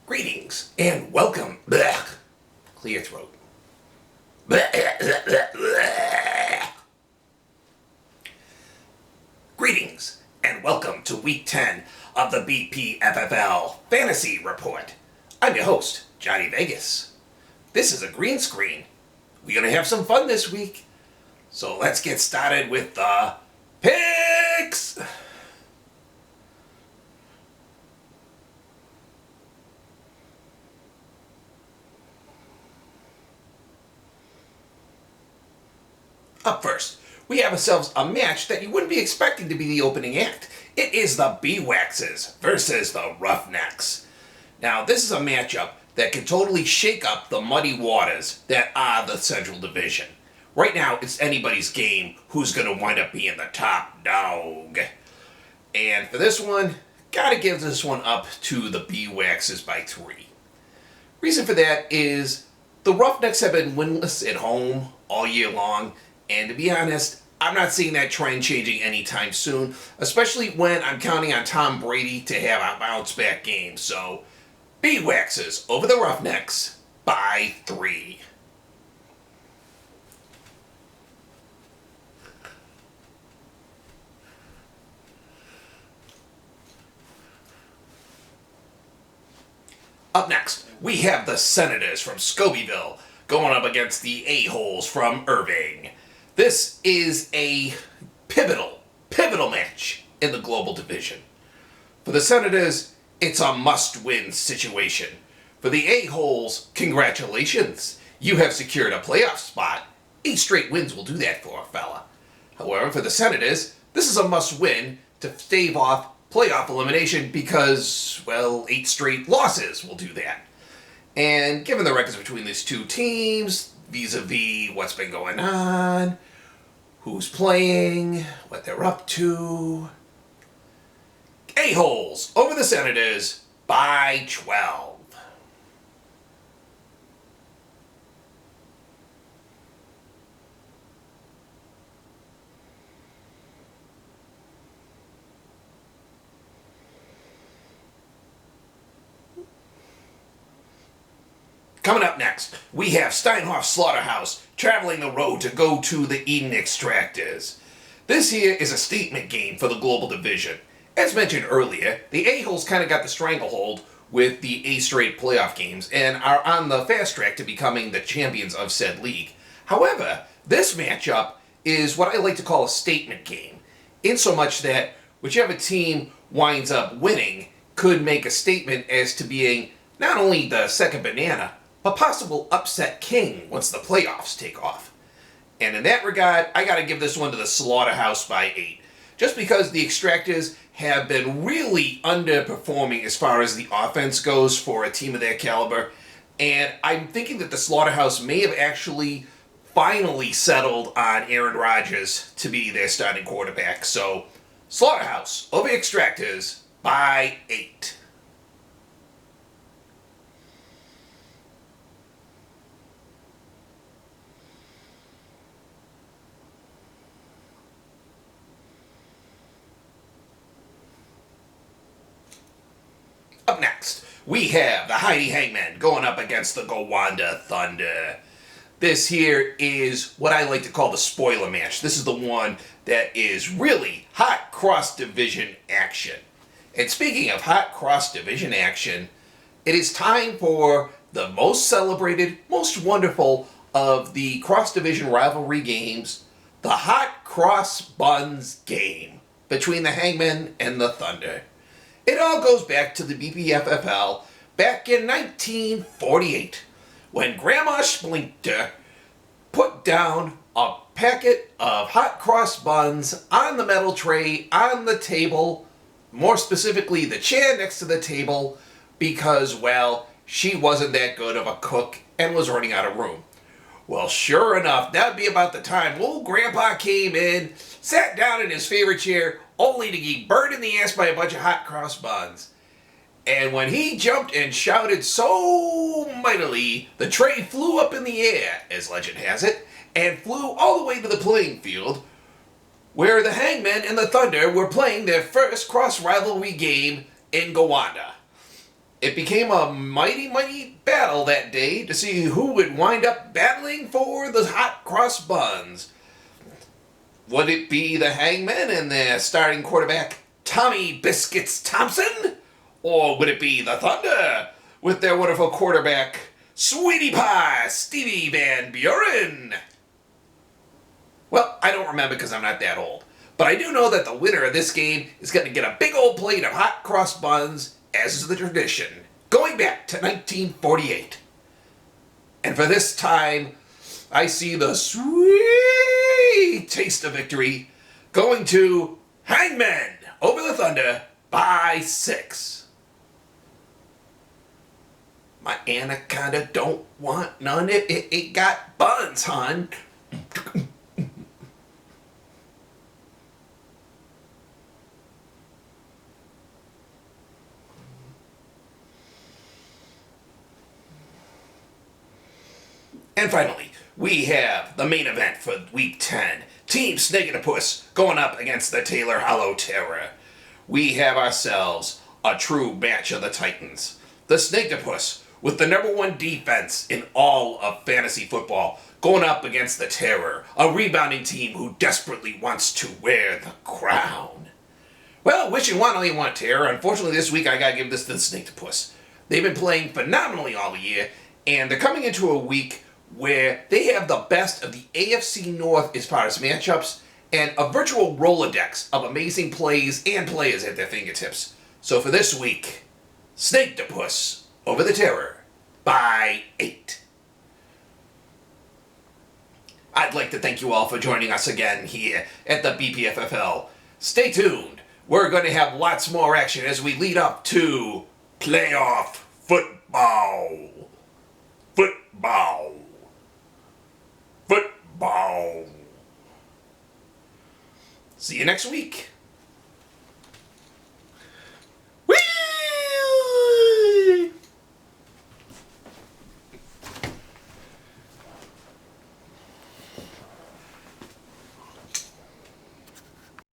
Greetings and welcome. Blech. Clear throat. Greetings and welcome to week 10 of the BPFFL Fantasy Report. I'm your host, Johnny Vegas. This is a green screen. We're going to have some fun this week. So let's get started with the picks. Up first, we have ourselves a match that you wouldn't be expecting to be the opening act. It is the B-Waxes versus the Roughnecks. Now, this is a matchup that can totally shake up the muddy waters that are the Central Division. Right now, it's anybody's game who's going to wind up being the top dog. And for this one, gotta give this one up to the B-Waxes by 3. Reason for that is the Roughnecks have been winless at home all year long. And to be honest, I'm not seeing that trend changing anytime soon, especially when I'm counting on Tom Brady to have a bounce-back game. So, B-Waxes over the Roughnecks by 3. Up next, we have the Senators from Scobeyville going up against the A-Holes from Irving. This is a pivotal match in the Global Division. For the Senators, it's a must-win situation. For the A-Holes, congratulations. You have secured a playoff spot. 8 straight wins will do that for a fella. However, for the Senators, this is a must-win to stave off playoff elimination because, well, 8 straight losses will do that. And given the records between these two teams, vis-a-vis what's been going on, who's playing, what they're up to, A-Holes over the Senators by 12. Coming up next, we have Steinhoff Slaughterhouse traveling the road to go to the Eden Extractors. This here is a statement game for the Global Division. As mentioned earlier, the A-Holes kind of got the stranglehold with the 8 straight playoff games and are on the fast track to becoming the champions of said league. However, this matchup is what I like to call a statement game, in so much that whichever team winds up winning could make a statement as to being not only the second banana, a possible upset king once the playoffs take off. And in that regard, I gotta give this one to the Slaughterhouse by 8. Just because the Extractors have been really underperforming as far as the offense goes for a team of their caliber. And I'm thinking that the Slaughterhouse may have actually finally settled on Aaron Rodgers to be their starting quarterback. So, Slaughterhouse over Extractors by 8. Up next, we have the Heidi Hangmen going up against the Gowanda Thunder. This here is what I like to call the spoiler match. This is the one that is really hot cross-division action. And speaking of hot cross-division action, it is time for the most celebrated, most wonderful of the cross-division rivalry games, the Hot Cross Buns game between the Hangmen and the Thunder. It all goes back to the BPFFL back in 1948 when Grandma Splinter put down a packet of hot cross buns on the metal tray on the table, more specifically the chair next to the table, because, well, she wasn't that good of a cook and was running out of room. Well, sure enough, that'd be about the time old Grandpa came in, sat down in his favorite chair, only to get burned in the ass by a bunch of hot cross buns. And when he jumped and shouted so mightily, the tray flew up in the air, as legend has it, and flew all the way to the playing field, where the Hangmen and the Thunder were playing their first cross-rivalry game in Gowanda. it became a mighty, mighty battle that day to see who would wind up battling for the hot cross buns. Would it be the Hangmen and their starting quarterback, Tommy Biscuits Thompson? Or would it be the Thunder with their wonderful quarterback, Sweetie Pie Stevie Van Buren? Well, I don't remember because I'm not that old. But I do know that the winner of this game is going to get a big old plate of hot cross buns, as is the tradition, going back to 1948. And for this time, I see the sweet taste of victory going to Hangmen over the Thunder by 6. My anaconda don't want none. It got buns, hon. And finally, we have the main event for Week 10. Team Snake-a-Puss going up against the Taylor Hollow Terror. We have ourselves a true match of the Titans. The Snake-a-Puss, with the #1 defense in all of fantasy football, going up against the Terror, a rebounding team who desperately wants to wear the crown. Well, wish you want all you want, Terror. Unfortunately, this week I gotta give this to the Snake-a-Puss. They've been playing phenomenally all year, and they're coming into a week where they have the best of the AFC North as far as matchups and a virtual Rolodex of amazing plays and players at their fingertips. So for this week, Snake-a-Puss over the Terror by 8. I'd like to thank you all for joining us again here at the BPFFL. Stay tuned. We're going to have lots more action as we lead up to playoff football. Football. See you next week.